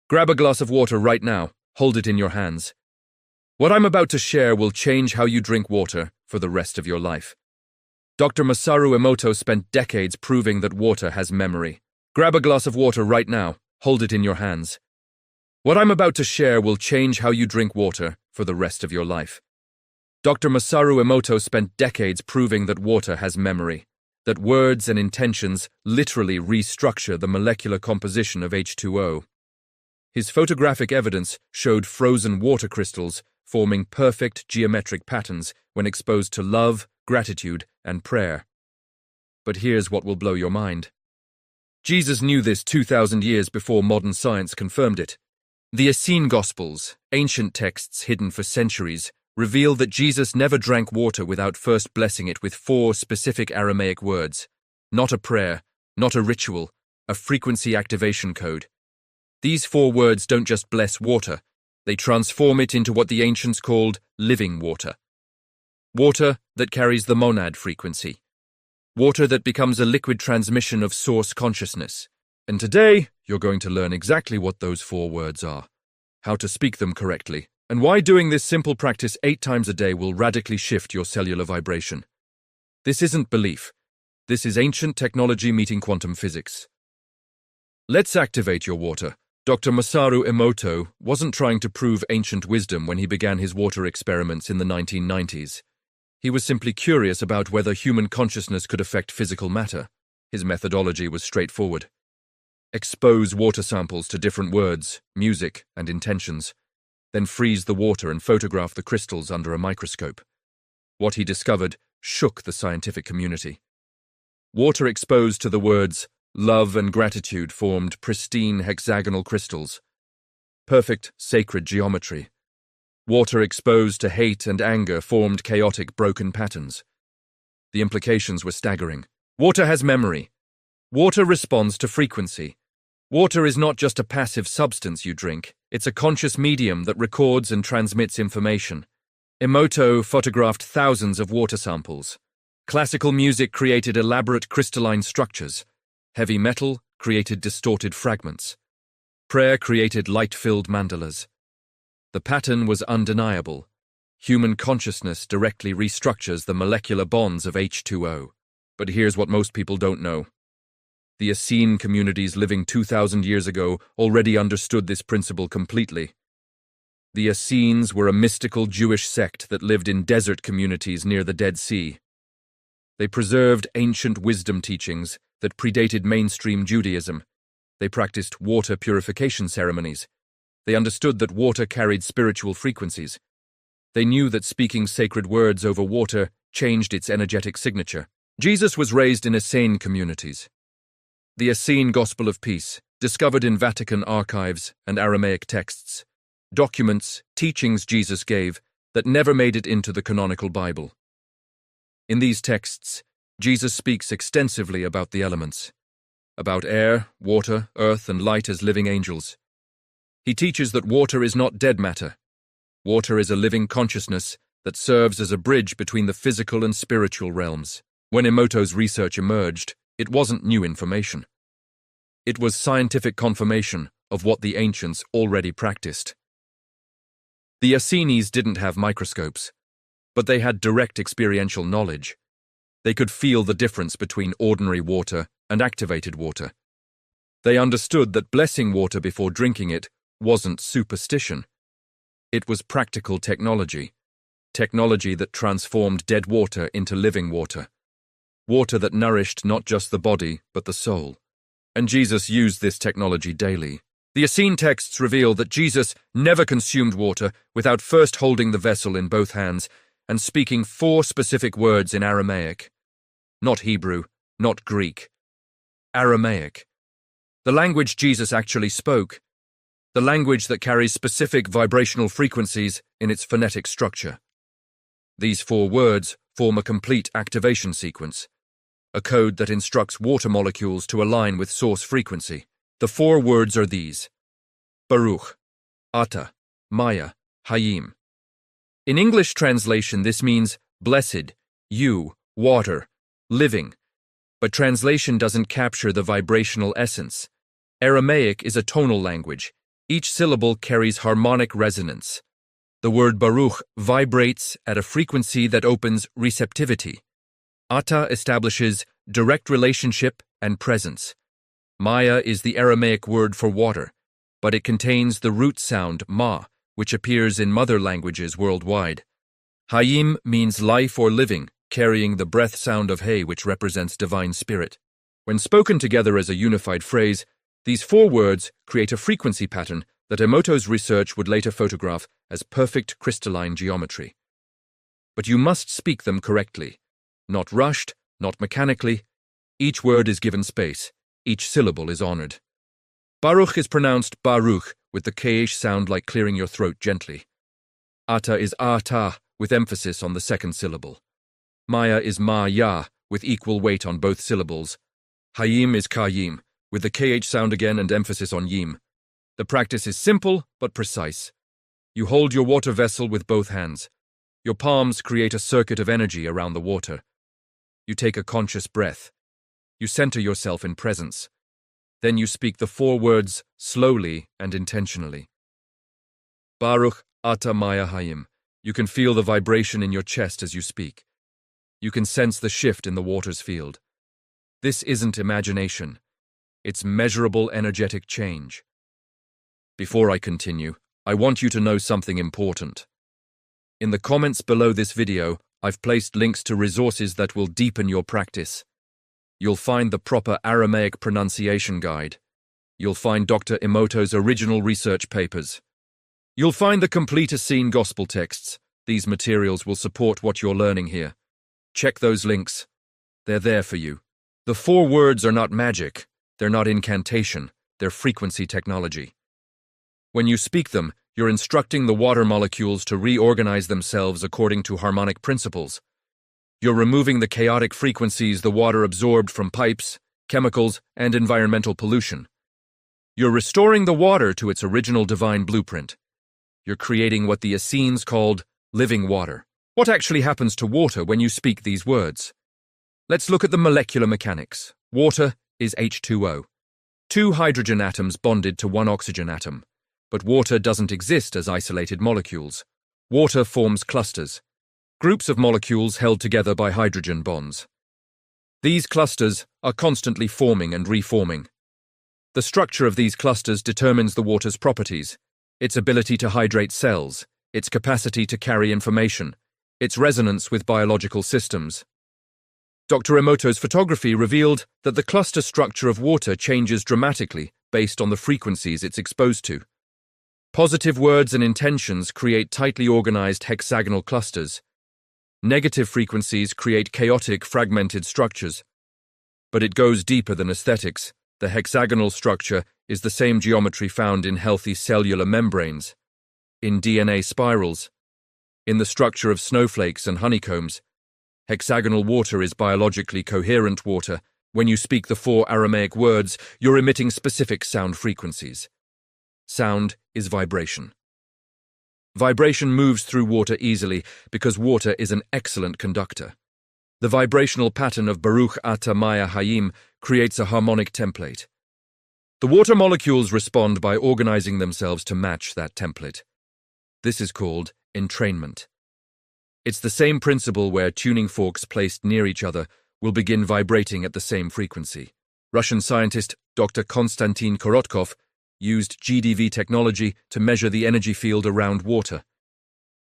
Grab a glass of water right now. Hold it in your hands. What I'm about to share will change how you drink water for the rest of your life. Dr. Masaru Emoto spent decades proving that water has memory. Grab a glass of water right now. Hold it in your hands. What I'm about to share will change how you drink water for the rest of your life. Dr. Masaru Emoto spent decades proving that water has memory, that words and intentions literally restructure the molecular composition of H2O. His photographic evidence showed frozen water crystals forming perfect geometric patterns when exposed to love, gratitude, and prayer. But here's what will blow your mind. Jesus knew this 2,000 years before modern science confirmed it. The Essene Gospels, ancient texts hidden for centuries, reveal that Jesus never drank water without first blessing it with 4 specific Aramaic words. Not a prayer, not a ritual, a frequency activation code. These 4 words don't just bless water, they transform it into what the ancients called living water. Water that carries the monad frequency. Water that becomes a liquid transmission of source consciousness. And today, you're going to learn exactly what those 4 words are, how to speak them correctly, and why doing this simple practice 8 times a day will radically shift your cellular vibration. This isn't belief. This is ancient technology meeting quantum physics. Let's activate your water. Dr. Masaru Emoto wasn't trying to prove ancient wisdom when he began his water experiments in the 1990s. He was simply curious about whether human consciousness could affect physical matter. His methodology was straightforward. Expose water samples to different words, music, and intentions. Then freeze the water and photograph the crystals under a microscope. What he discovered shook the scientific community. Water exposed to the words love and gratitude formed pristine hexagonal crystals. Perfect sacred geometry. Water exposed to hate and anger formed chaotic broken patterns. The implications were staggering. Water has memory. Water responds to frequency. Water is not just a passive substance you drink, it's a conscious medium that records and transmits information. Emoto photographed thousands of water samples. Classical music created elaborate crystalline structures. Heavy metal created distorted fragments. Prayer created light-filled mandalas. The pattern was undeniable. Human consciousness directly restructures the molecular bonds of H2O. But here's what most people don't know. The Essene communities living 2,000 years ago already understood this principle completely. The Essenes were a mystical Jewish sect that lived in desert communities near the Dead Sea. They preserved ancient wisdom teachings that predated mainstream Judaism. They practiced water purification ceremonies. They understood that water carried spiritual frequencies. They knew that speaking sacred words over water changed its energetic signature. Jesus was raised in Essene communities. The Essene Gospel of Peace, discovered in Vatican archives and Aramaic texts, documents teachings Jesus gave that never made it into the canonical Bible. In these texts, Jesus speaks extensively about the elements, about air, water, earth, and light as living angels. He teaches that water is not dead matter. Water is a living consciousness that serves as a bridge between the physical and spiritual realms. When Emoto's research emerged, it wasn't new information. It was scientific confirmation of what the ancients already practiced. The Essenes didn't have microscopes, but they had direct experiential knowledge. They could feel the difference between ordinary water and activated water. They understood that blessing water before drinking it wasn't superstition. It was practical technology that transformed dead water into living water. Water that nourished not just the body, but the soul. And Jesus used this technology daily. The Essene texts reveal that Jesus never consumed water without first holding the vessel in both hands and speaking 4 specific words in Aramaic. Not Hebrew, not Greek. Aramaic. The language Jesus actually spoke. The language that carries specific vibrational frequencies in its phonetic structure. These 4 words form a complete activation sequence, a code that instructs water molecules to align with source frequency. The 4 words are these: Baruch, Ata, Maya, Hayim. In English translation, this means blessed, you, water, living. But translation doesn't capture the vibrational essence. Aramaic is a tonal language. Each syllable carries harmonic resonance. The word Baruch vibrates at a frequency that opens receptivity. Ata establishes direct relationship and presence. Maya is the Aramaic word for water, but it contains the root sound ma, which appears in mother languages worldwide. Hayim means life or living, carrying the breath sound of hay, which represents divine spirit. When spoken together as a unified phrase, these four words create a frequency pattern that Emoto's research would later photograph as perfect crystalline geometry. But you must speak them correctly. Not rushed, not mechanically. Each word is given space. Each syllable is honored. Baruch is pronounced Baruch, with the kh sound like clearing your throat gently. Ata is Ata, with emphasis on the second syllable. Maya is Ma-ya, with equal weight on both syllables. Hayim is Kayim, with the kh sound again and emphasis on yim. The practice is simple but precise. You hold your water vessel with both hands. Your palms create a circuit of energy around the water. You take a conscious breath. You center yourself in presence. Then you speak the four words slowly and intentionally. Baruch Ata Maya Hayim. You can feel the vibration in your chest as you speak. You can sense the shift in the water's field. This isn't imagination. It's measurable energetic change. Before I continue, I want you to know something important. In the comments below this video, I've placed links to resources that will deepen your practice. You'll find the proper Aramaic pronunciation guide. You'll find Dr. Emoto's original research papers. You'll find the complete Essene gospel texts. These materials will support what you're learning here. Check those links. They're there for you. The four words are not magic. They're not incantation. They're frequency technology. When you speak them, you're instructing the water molecules to reorganize themselves according to harmonic principles. You're removing the chaotic frequencies the water absorbed from pipes, chemicals, and environmental pollution. You're restoring the water to its original divine blueprint. You're creating what the Essenes called living water. What actually happens to water when you speak these words? Let's look at the molecular mechanics. Water is H2O. Two hydrogen atoms bonded to one oxygen atom. But water doesn't exist as isolated molecules. Water forms clusters, groups of molecules held together by hydrogen bonds. These clusters are constantly forming and reforming. The structure of these clusters determines the water's properties, its ability to hydrate cells, its capacity to carry information, its resonance with biological systems. Dr. Emoto's photography revealed that the cluster structure of water changes dramatically based on the frequencies it's exposed to. Positive words and intentions create tightly organized hexagonal clusters. Negative frequencies create chaotic, fragmented structures. But it goes deeper than aesthetics. The hexagonal structure is the same geometry found in healthy cellular membranes, in DNA spirals, in the structure of snowflakes and honeycombs. Hexagonal water is biologically coherent water. When you speak the four Aramaic words, you're emitting specific sound frequencies. Sound is vibration. Vibration moves through water easily because water is an excellent conductor. The vibrational pattern of Baruch Ata Maya Hayim creates a harmonic template. The water molecules respond by organizing themselves to match that template. This is called entrainment. It's the same principle where tuning forks placed near each other will begin vibrating at the same frequency. Russian scientist Dr. Konstantin Korotkov used GDV technology to measure the energy field around water.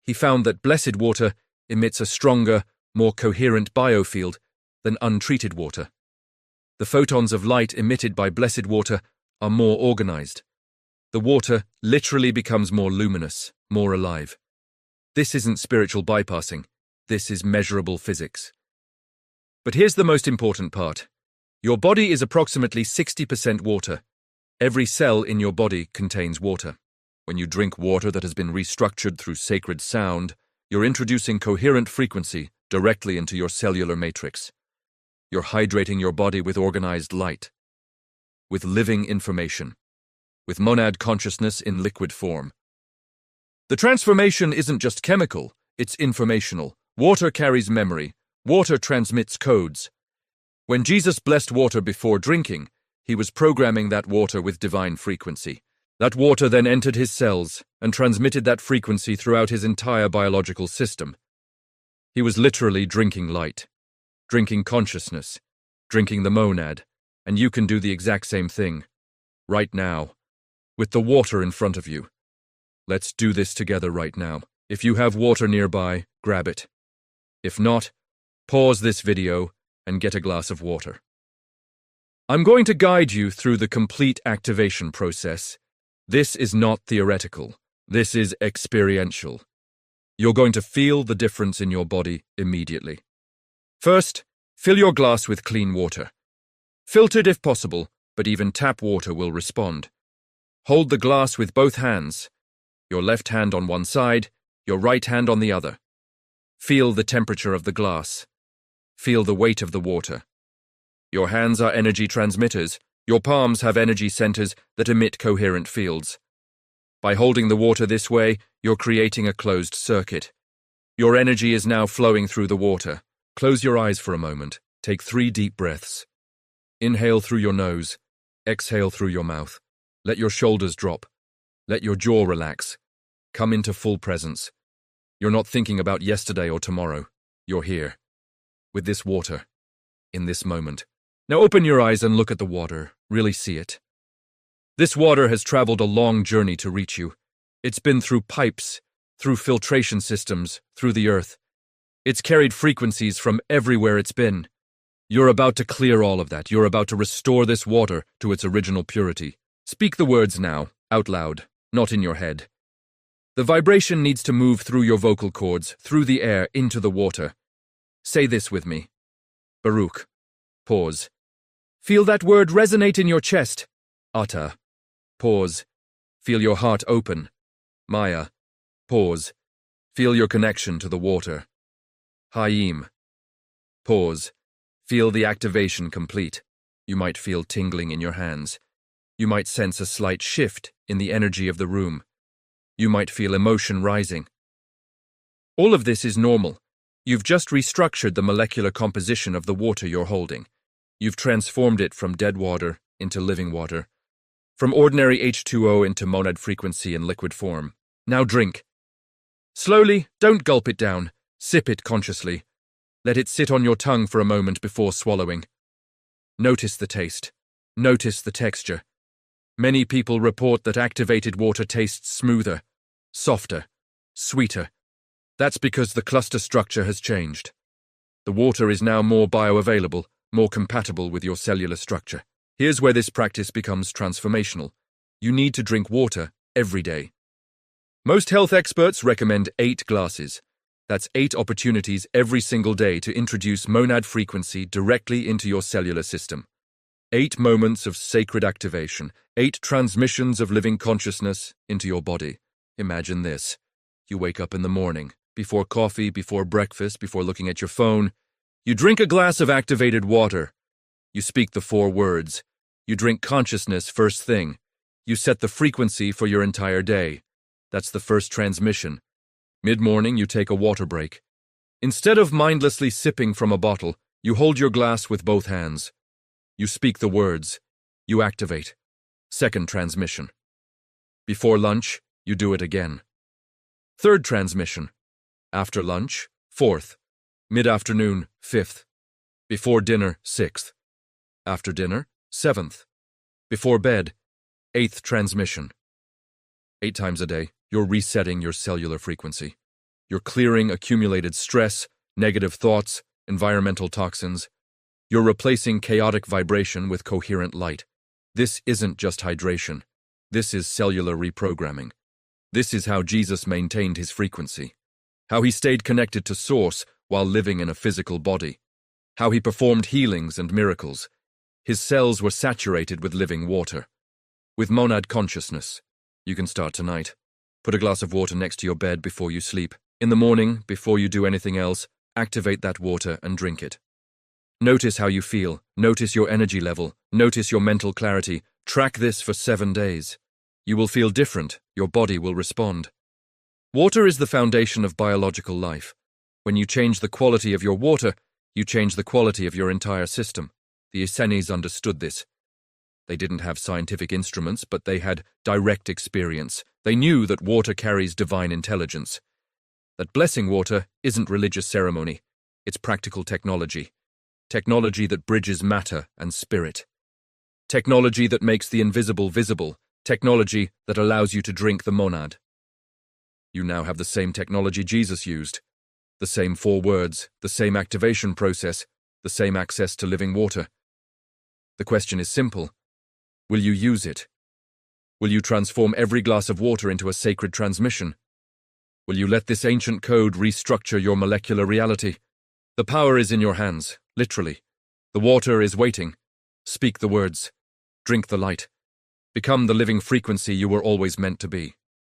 He found that blessed water emits a stronger, more coherent biofield than untreated water. The photons of light emitted by blessed water are more organized. The water literally becomes more luminous, more alive. This isn't spiritual bypassing. This is measurable physics. But here's the most important part. Your body is approximately 60% water. Every cell in your body contains water. When you drink water that has been restructured through sacred sound, you're introducing coherent frequency directly into your cellular matrix. You're hydrating your body with organized light, with living information, with monad consciousness in liquid form. The transformation isn't just chemical, it's informational. Water carries memory. Water transmits codes. When Jesus blessed water before drinking, he was programming that water with divine frequency. That water then entered his cells and transmitted that frequency throughout his entire biological system. He was literally drinking light, drinking consciousness, drinking the monad, and you can do the exact same thing, right now, with the water in front of you. Let's do this together right now. If you have water nearby, grab it. If not, pause this video and get a glass of water. I'm going to guide you through the complete activation process. This is not theoretical. This is experiential. You're going to feel the difference in your body immediately. First, fill your glass with clean water. Filtered if possible, but even tap water will respond. Hold the glass with both hands, your left hand on one side, your right hand on the other. Feel the temperature of the glass. Feel the weight of the water. Your hands are energy transmitters. Your palms have energy centers that emit coherent fields. By holding the water this way, you're creating a closed circuit. Your energy is now flowing through the water. Close your eyes for a moment. Take 3 deep breaths. Inhale through your nose. Exhale through your mouth. Let your shoulders drop. Let your jaw relax. Come into full presence. You're not thinking about yesterday or tomorrow. You're here. With this water. In this moment. Now open your eyes and look at the water. Really see it. This water has traveled a long journey to reach you. It's been through pipes, through filtration systems, through the earth. It's carried frequencies from everywhere it's been. You're about to clear all of that. You're about to restore this water to its original purity. Speak the words now, out loud, not in your head. The vibration needs to move through your vocal cords, through the air, into the water. Say this with me. Baruch. Pause. Feel that word resonate in your chest. Ata. Pause. Feel your heart open. Maya. Pause. Feel your connection to the water. Hayim. Pause. Feel the activation complete. You might feel tingling in your hands. You might sense a slight shift in the energy of the room. You might feel emotion rising. All of this is normal. You've just restructured the molecular composition of the water you're holding. You've transformed it from dead water into living water, from ordinary H2O into monad frequency in liquid form. Now drink. Slowly, don't gulp it down. Sip it consciously. Let it sit on your tongue for a moment before swallowing. Notice the taste. Notice the texture. Many people report that activated water tastes smoother, softer, sweeter. That's because the cluster structure has changed. The water is now more bioavailable, more compatible with your cellular structure. Here's where this practice becomes transformational. You need to drink water every day. Most health experts recommend 8 glasses. That's 8 opportunities every single day to introduce monad frequency directly into your cellular system. 8 moments of sacred activation, 8 transmissions of living consciousness into your body. Imagine this. You wake up in the morning, before coffee, before breakfast, before looking at your phone. You drink a glass of activated water. You speak the 4 words. You drink consciousness first thing. You set the frequency for your entire day. That's the first transmission. Mid-morning, you take a water break. Instead of mindlessly sipping from a bottle, you hold your glass with both hands. You speak the words. You activate. Second transmission. Before lunch, you do it again. Third transmission. After lunch, 4th. Mid-afternoon, 5th. Before dinner, 6th. After dinner, 7th. Before bed, 8th transmission. 8 times a day, you're resetting your cellular frequency. You're clearing accumulated stress, negative thoughts, environmental toxins. You're replacing chaotic vibration with coherent light. This isn't just hydration. This is cellular reprogramming. This is how Jesus maintained his frequency. How he stayed connected to Source while living in a physical body. How he performed healings and miracles. His cells were saturated with living water. With monad consciousness. You can start tonight. Put a glass of water next to your bed before you sleep. In the morning, before you do anything else, activate that water and drink it. Notice how you feel. Notice your energy level. Notice your mental clarity. Track this for 7 days. You will feel different. Your body will respond. Water is the foundation of biological life. When you change the quality of your water, you change the quality of your entire system. The Essenes understood this. They didn't have scientific instruments, but they had direct experience. They knew that water carries divine intelligence. That blessing water isn't religious ceremony. It's practical technology. Technology that bridges matter and spirit. Technology that makes the invisible visible. Technology that allows you to drink the monad. You now have the same technology Jesus used. The same 4 words, the same activation process, the same access to living water. The question is simple. Will you use it? Will you transform every glass of water into a sacred transmission? Will you let this ancient code restructure your molecular reality? The power is in your hands, literally. The water is waiting. Speak the words. Drink the light. Become the living frequency you were always meant to be.